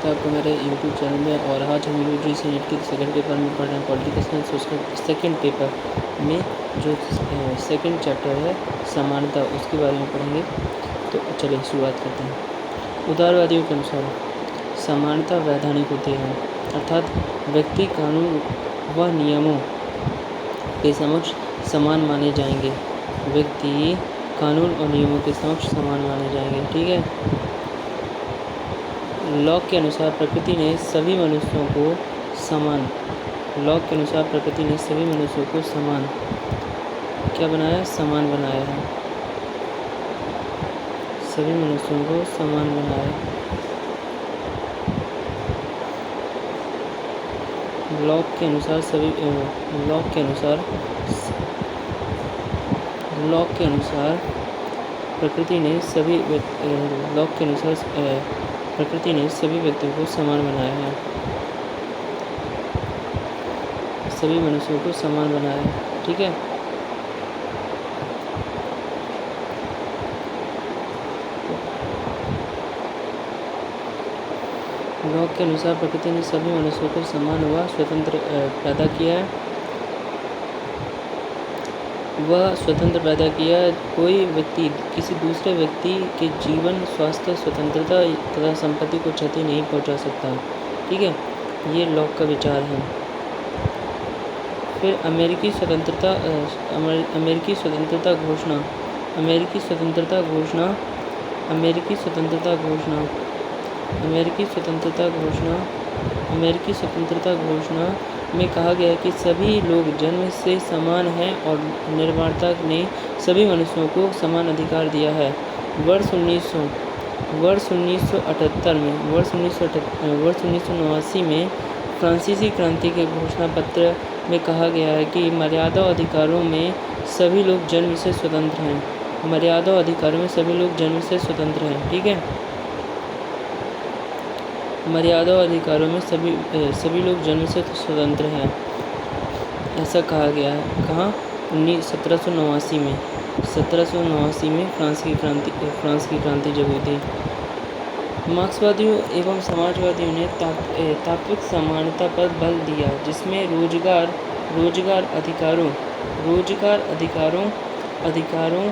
है आपको मेरे यूट्यूब चैनल में। और आज हम यूजी से नीट के सेकंड पेपर में पढ़ रहे हैं पॉलिटिकल साइंस। उसका सेकंड पेपर में जो सेकंड चैप्टर है समानता, उसके बारे में पढ़ेंगे। तो चलिए शुरुआत करते हैं। उदारवादियों के अनुसार समानता वैधानिक होती है, अर्थात व्यक्ति कानून व नियमों के समक्ष समान माने जाएंगे। व्यक्ति कानून और नियमों के समक्ष समान माने जाएंगे। ठीक है। लॉक के अनुसार प्रकृति ने सभी मनुष्यों को समान क्या बनाया? समान बनाया है। सभी मनुष्यों को समान बनाया। लॉक के अनुसार प्रकृति ने सभी व्यक्तियों को समान बनाया है। सभी मनुष्यों को समान बनाया है। ठीक है। लॉक के अनुसार प्रकृति ने सभी मनुष्यों को समान व स्वतंत्र पैदा किया है। कोई व्यक्ति किसी दूसरे व्यक्ति के जीवन, स्वास्थ्य, स्वतंत्रता तथा संपत्ति को क्षति नहीं पहुंचा सकता। ठीक है। ये लॉक का विचार है। फिर अमेरिकी स्वतंत्रता घोषणा में कहा गया है कि सभी लोग जन्म से समान हैं और निर्माता ने सभी मनुष्यों को समान अधिकार दिया है। वर्ष 1989 में फ्रांसीसी क्रांति के घोषणा पत्र में कहा गया है कि मर्यादा अधिकारों में सभी लोग जन्म से स्वतंत्र हैं। ठीक है। मर्यादा अधिकारों में सभी लोग जन्म से स्वतंत्र हैं, ऐसा कहा गया है। कहाँ? 1789 में फ्रांस की क्रांति जब हुई थी। मार्क्सवादियों एवं समाजवादियों ने तात्विक समानता पर बल दिया, जिसमें रोजगार अधिकारों,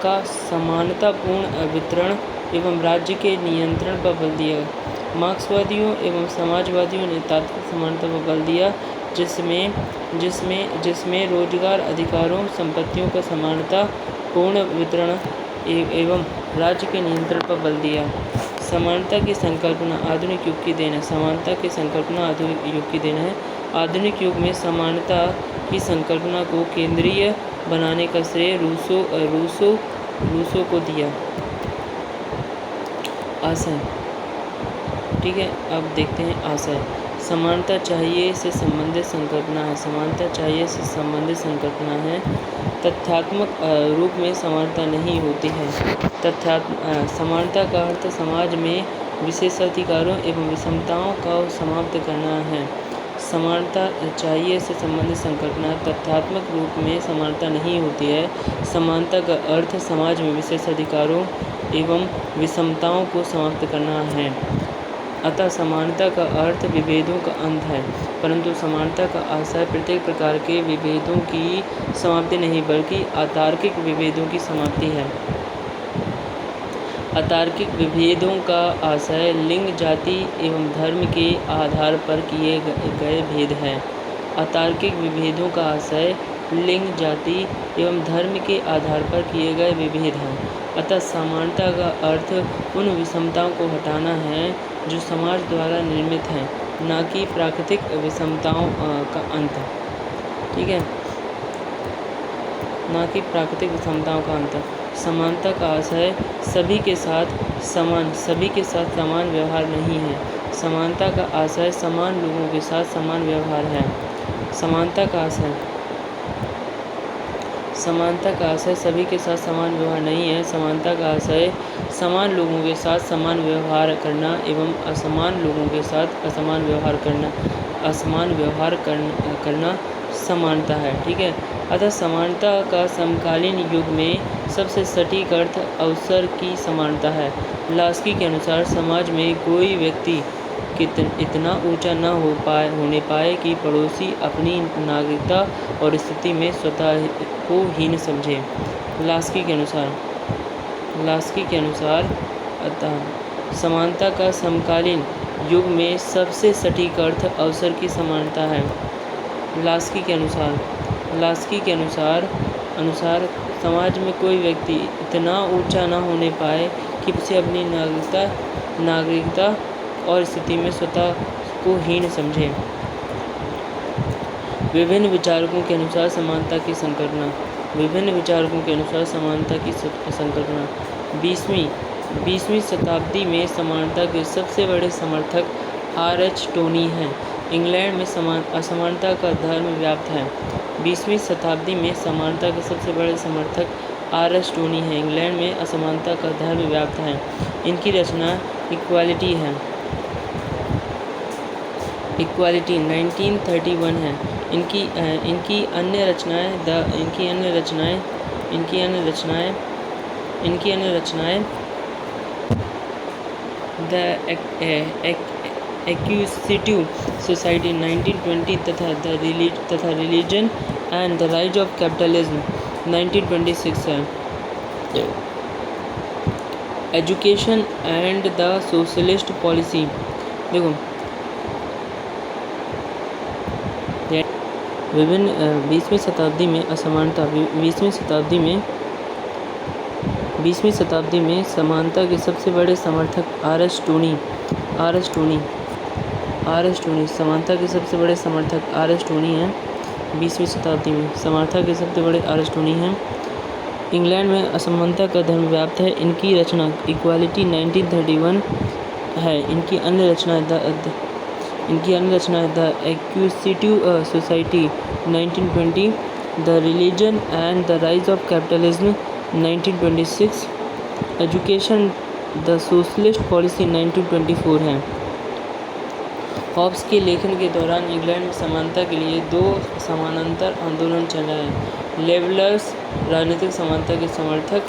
का समानतापूर्ण वितरण एवं राज्य के नियंत्रण पर बल दिया। मार्क्सवादियों एवं समाजवादियों ने तात्विक समानता पर बल दिया, जिसमें रोजगार अधिकारों, संपत्तियों का समानता पूर्ण वितरण एवं राज्य के नियंत्रण पर बल दिया। समानता की संकल्पना आधुनिक युग की देन है। आधुनिक युग में समानता की संकल्पना को केंद्रीय बनाने का श्रेय रूसो को दिया। आशय। ठीक है। अब देखते हैं आशय। समानता चाहिए से संबंधित संकल्पना है। तथ्यात्मक रूप में समानता नहीं होती है। समानता का अर्थ समाज में विशेषाधिकारों एवं विषमताओं का समाप्त करना है। समानता चाहिए से संबंधित संकल्पना तथ्यात्मक रूप में समानता नहीं होती है। समानता का अर्थ समाज में विशेषाधिकारों एवं विषमताओं को समाप्त करना है। अतः समानता का अर्थ विभेदों का अंत है, परंतु समानता का आशय प्रत्येक प्रकार के विभेदों की समाप्ति नहीं, बल्कि अतार्किक विभेदों की समाप्ति है। अतार्किक विभेदों का आशय लिंग, जाति एवं धर्म के आधार पर किए गए भेद है। अतार्किक विभेदों का आशय लिंग, जाति एवं धर्म के आधार पर किए गए विभेद हैं। अतः समानता का अर्थ उन विषमताओं को हटाना है जो समाज द्वारा निर्मित हैं, न कि प्राकृतिक विषमताओं का अंत। ठीक है। न कि प्राकृतिक विषमताओं का अंत। समानता का आशय सभी के साथ समान व्यवहार नहीं है। समानता का आशय समान लोगों के साथ समान व्यवहार है। समानता का आशय सभी के साथ समान व्यवहार नहीं है। समानता का आशय समान लोगों के साथ समान व्यवहार करना एवं असमान लोगों के साथ असमान व्यवहार करना समानता है। ठीक है, अतः समानता का समकालीन युग में सबसे सटीक अर्थ अवसर की समानता है। लास्की के अनुसार समाज में कोई व्यक्ति इतना ऊंचा न होने पाए कि पड़ोसी अपनी नागरिकता और स्थिति में स्वतः को हीन समझे। लास्की के अनुसार अतः समानता का समकालीन युग में सबसे सटीक अर्थ अवसर की समानता है। लास्की के अनुसार समाज में कोई व्यक्ति इतना ऊंचा न होने पाए कि उसे अपनी नागरिकता और स्थिति में स्वतः को हीन समझे। विभिन्न विचारकों के अनुसार समानता की संकल्पना 20वीं शताब्दी में समानता के सबसे बड़े समर्थक R.H. टोनी हैं। इंग्लैंड में असमानता का धर्म व्याप्त है। 20वीं शताब्दी में समानता के सबसे बड़े समर्थक R.H. टोनी हैं। इंग्लैंड में असमानता का धर्म व्याप्त है। इनकी रचना इक्वालिटी 1931 है। इनकी अन्य रचनाएं द एक्विजिटिव सोसाइटी 1920 तथा religion and the rise of capitalism 1926 है। Education and the socialist policy, देखो विभिन्न 20वीं शताब्दी में असमानता 20वीं शताब्दी में समानता के सबसे बड़े समर्थक R.H. टोनी समानता के सबसे बड़े समर्थक R.H. टोनी हैं। 20वीं शताब्दी में समानता के सबसे बड़े R.H. टोनी हैं। इंग्लैंड में असमानता का धर्म व्याप्त है। इनकी रचना इक्वालिटी 1931 है। इनकी अन्य रचना the acquisitive society 1920, the religion and the rise of capitalism 1926, education the socialist policy 1924 है। हॉब्स के लेखन के दौरान इंग्लैंड में समानता के लिए 2 समानांतर आंदोलन चल रहे हैं। लेबलर्स राजनीतिक समानता के समर्थक,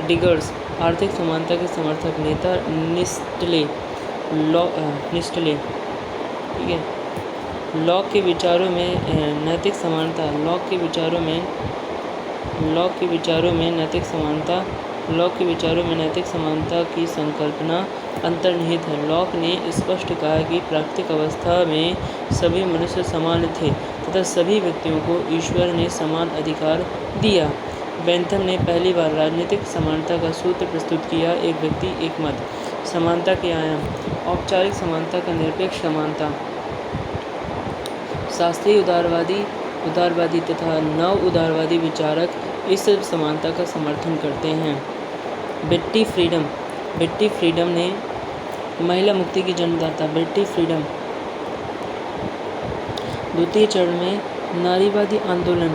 डिगर्स आर्थिक समानता के समर्थक, नेता निस्टले, ठीक है। लॉक के विचारों में नैतिक समानता की संकल्पना अंतर्निहित है। लॉक ने स्पष्ट कहा कि प्राकृतिक अवस्था में सभी मनुष्य समान थे तथा सभी व्यक्तियों को ईश्वर ने समान अधिकार दिया। बेंथम ने पहली बार राजनीतिक समानता का सूत्र प्रस्तुत किया। एक व्यक्ति एक मत, समानता के आयाम, औपचारिक समानता का निरपेक्ष समानता, शास्त्रीय उदारवादी तथा नव उदारवादी विचारक इस समानता का समर्थन करते हैं। बेट्टी फ्रीडम ने महिला मुक्ति की जन्मदाता। बेट्टी फ्रीडम द्वितीय चरण में नारीवादी आंदोलन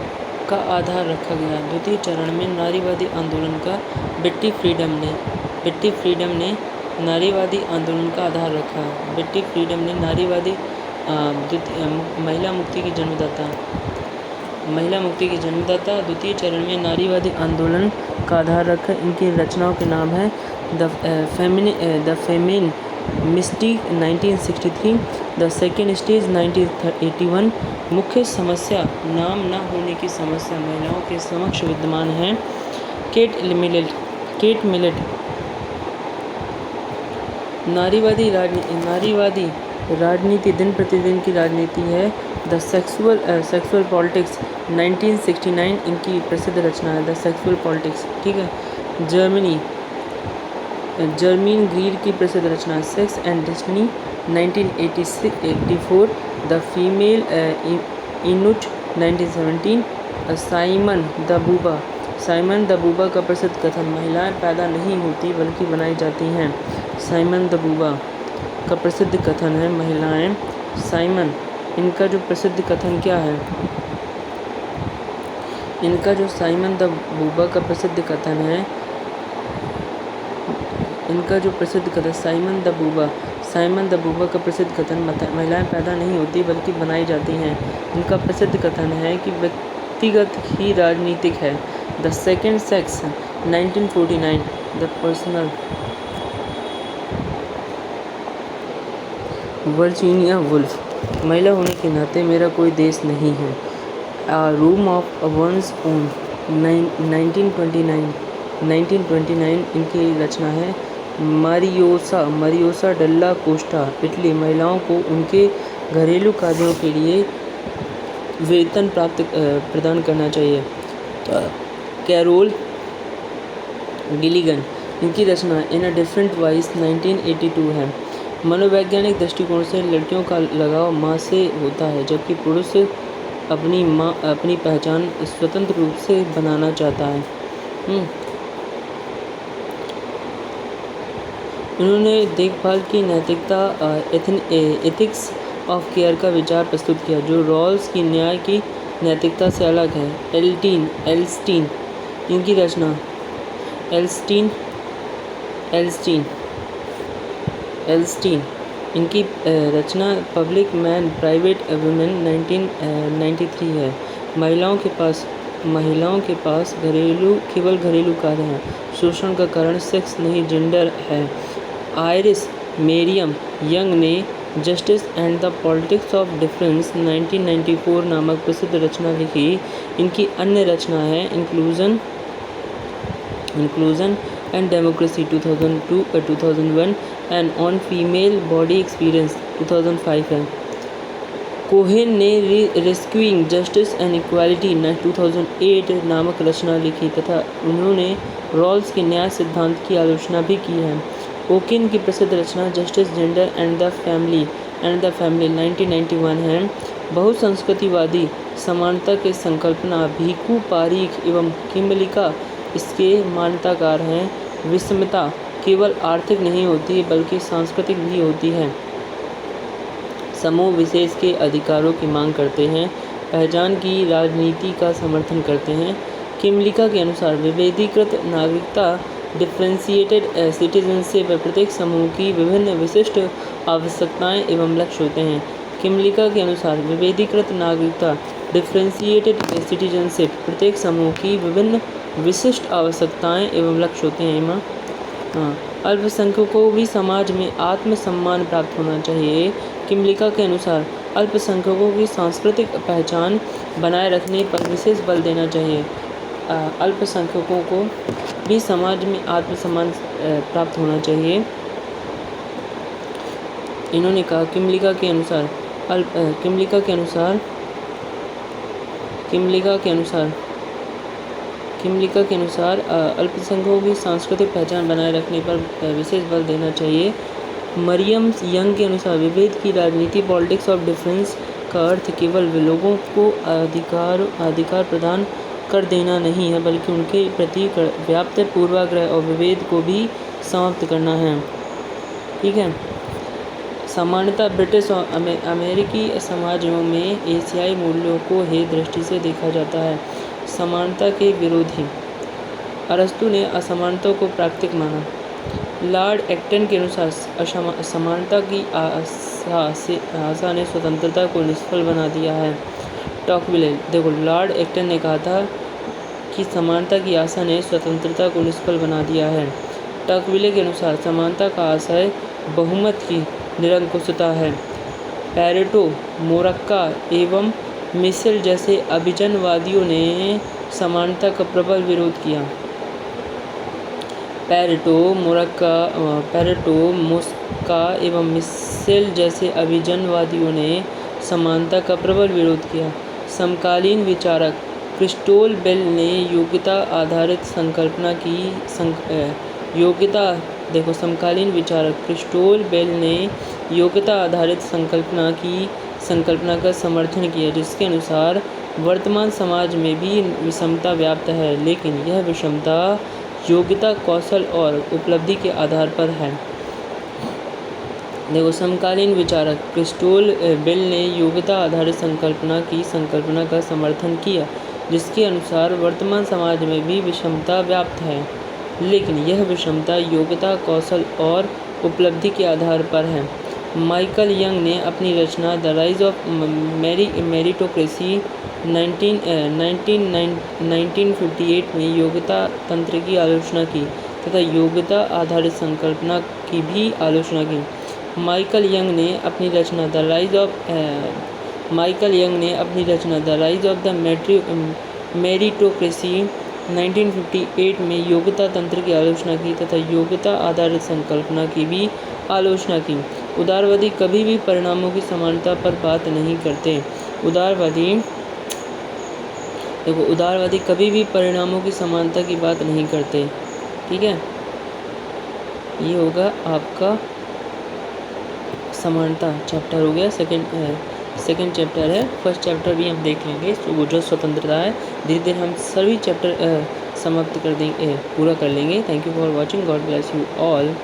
का आधार रखा गया। द्वितीय चरण में नारीवादी आंदोलन का बेट्टी फ्रीडम ने नारीवादी आंदोलन का आधार रखा। बेट्टी फ्रीडम ने महिला मुक्ति की जन्मदाता द्वितीय चरण में नारीवादी आंदोलन का आधार रखा। इनकी रचनाओं के नाम है the feminine mystique 1963, the second stage 1981। मुख्य समस्या नाम न होने की समस्या महिलाओं के समक्ष विद्यमान है। केट मिलेट नारीवादी राजनीति दिन प्रतिदिन की राजनीति है। द सेक्सुअल पॉलिटिक्स 1969 इनकी प्रसिद्ध रचना है। द सेक्सुअल पॉलिटिक्स, ठीक है। जर्मीन ग्रीड की प्रसिद्ध रचना sex and destiny 1984। The female eunuch 1917। Simone de Beauvoir का प्रसिद्ध कथन, महिलाएं पैदा नहीं होती बल्कि बनाई जाती हैं। साइमन द बूबा का प्रसिद्ध कथन है महिलाएं। इनका जो प्रसिद्ध कथन क्या है? इनका जो साइमन द बूबा का प्रसिद्ध कथन है, इनका जो प्रसिद्ध कथन Simon de boba Simon the Buber का प्रसिद्ध कथन, महिलाएं पैदा नहीं होती बल्कि बनाई जाती हैं। उनका प्रसिद्ध कथन है कि व्यक्तिगत ही राजनीतिक है। The second sex 1949। The personal. Virginia Woolf, महिला होने के नाते मेरा कोई देश नहीं है। A Room of One's Own 1929। इनकी रचना है। मारियोसा डल्ला कोस्टा, इटली, महिलाओं को उनके घरेलू कार्यों के लिए वेतन प्रदान करना चाहिए। कैरोल गिलिगन, इनकी रचना इन अ डिफरेंट वॉइस 1982 है। मनोवैज्ञानिक दृष्टिकोण से लड़कियों का लगाव माँ से होता है, जबकि पुरुष अपनी पहचान स्वतंत्र रूप से बनाना चाहता है। उन्होंने देखभाल की नैतिकता एथिक्स ऑफ केयर का विचार प्रस्तुत किया, जो रॉल्स की न्याय की नैतिकता से अलग है। एल्स्टीन, इनकी रचना एल्स्टीन, इनकी रचना पब्लिक मैन प्राइवेट वुमेन 1993 है। महिलाओं के पास केवल घरेलू कार्य हैं। शोषण का कारण सेक्स नहीं जेंडर है। आयरिस मेरियम यंग ने justice and the politics of difference 1994 नामक प्रसिद्ध रचना लिखी। इनकी अन्य रचना है inclusion and democracy 2001 and on female body experience 2005 है। कोहेन ने रेस्क्यूइंग जस्टिस एंड इक्वालिटी 2008 नामक रचना लिखी तथा उन्होंने रॉल्स के न्याय सिद्धांत की आलोचना भी की है। ओकिन की प्रसिद्ध रचना justice, gender and the family 1991 है। बहुसंस्कृतिवादी समानता के संकल्पना भीखू पारीख एवं किम्बलिका इसके मान्यताकार हैं। विषमता केवल आर्थिक नहीं होती बल्कि सांस्कृतिक भी होती है। समूह विशेष के अधिकारों की मांग करते हैं, पहचान की राजनीति का समर्थन करते हैं। किम्बलिका के अनुसार विभेदीकृत नागरिकता डिफरेंशिएटेड सिटीजनशिप प्रत्येक समूह की विभिन्न विशिष्ट आवश्यकताएं एवं लक्ष्य होते हैं। किम्बलिका के अनुसार विभेदीकृत नागरिकता डिफरेंशिएटेड सिटीजनशिप प्रत्येक समूह की विभिन्न विशिष्ट आवश्यकताएं एवं लक्ष्य होते हैं। अल्पसंख्यकों को भी समाज में आत्मसम्मान प्राप्त होना चाहिए। किम्बलिका के अनुसार अल्पसंख्यकों की सांस्कृतिक पहचान बनाए रखने पर विशेष बल देना चाहिए। अल्पसंख्यकों को भी समाज में आत्मसम्मान प्राप्त होना चाहिए। इन्होंने कहा किम्बलिका के अनुसार अल्पसंख्यकों की सांस्कृतिक पहचान बनाए रखने पर विशेष बल देना चाहिए। मरियम यंग के अनुसार विभेद की राजनीति पॉलिटिक्स ऑफ डिफरेंस का अर्थ केवल लोगों को अधिकार प्रदान कर देना नहीं है, बल्कि उनके प्रति व्याप्त पूर्वाग्रह और विभेद को भी समाप्त करना है। ठीक है। समानता ब्रिटिश और अमेरिकी समाजों में एशियाई मूल्यों को हेय दृष्टि से देखा जाता है। समानता के विरोधी अरस्तु ने असमानता को प्राकृतिक माना। लॉर्ड एक्टन के अनुसार समानता की आशा ने स्वतंत्रता को निष्फल बना दिया है। टॉकविले, देखो लॉर्ड एक्टन ने कहा था कि समानता की आशा ने स्वतंत्रता को निष्फल बना दिया है। टॉकविले के अनुसार समानता का आशय बहुमत की निरंकुशता है। पैरेटो, मोरक्का एवं मिशेल जैसे अभिजनवादियों ने समानता का प्रबल विरोध किया। पैरेटो, मोस्का एवं मिशेल जैसे अभिजनवादियों ने समानता का प्रबल विरोध किया। समकालीन विचारक क्रिस्टोल बेल ने योग्यता आधारित संकल्पना का समर्थन किया, जिसके अनुसार वर्तमान समाज में भी विषमता व्याप्त है, लेकिन यह विषमता योग्यता, कौशल और उपलब्धि के आधार पर है। देखो समकालीन विचारक क्रिस्टोल बेल ने योग्यता आधारित संकल्पना का समर्थन किया, जिसके अनुसार वर्तमान समाज में भी विषमता व्याप्त है, लेकिन यह विषमता योग्यता, कौशल और उपलब्धि के आधार पर है। माइकल यंग ने अपनी रचना द राइज ऑफ मेरिटोक्रेसी 1958 में योग्यता तंत्र की आलोचना की तथा योग्यता आधारित संकल्पना की भी आलोचना की। माइकल यंग ने अपनी रचना the rise of the meritocracy 1958 में योग्यता तंत्र की आलोचना की तथा योग्यता आधारित संकल्पना की भी आलोचना की। उदारवादी कभी भी परिणामों की समानता पर बात नहीं करते। उदारवादी कभी भी परिणामों की समानता की बात नहीं करते। ठीक है, ये होगा आपका समानता चैप्टर हो गया। सेकंड चैप्टर है। फर्स्ट चैप्टर भी हम देख लेंगे, तो वो जो स्वतंत्रता है, धीरे धीरे हम सभी चैप्टर समाप्त कर देंगे, पूरा कर लेंगे। Thank you for watching. God bless you all.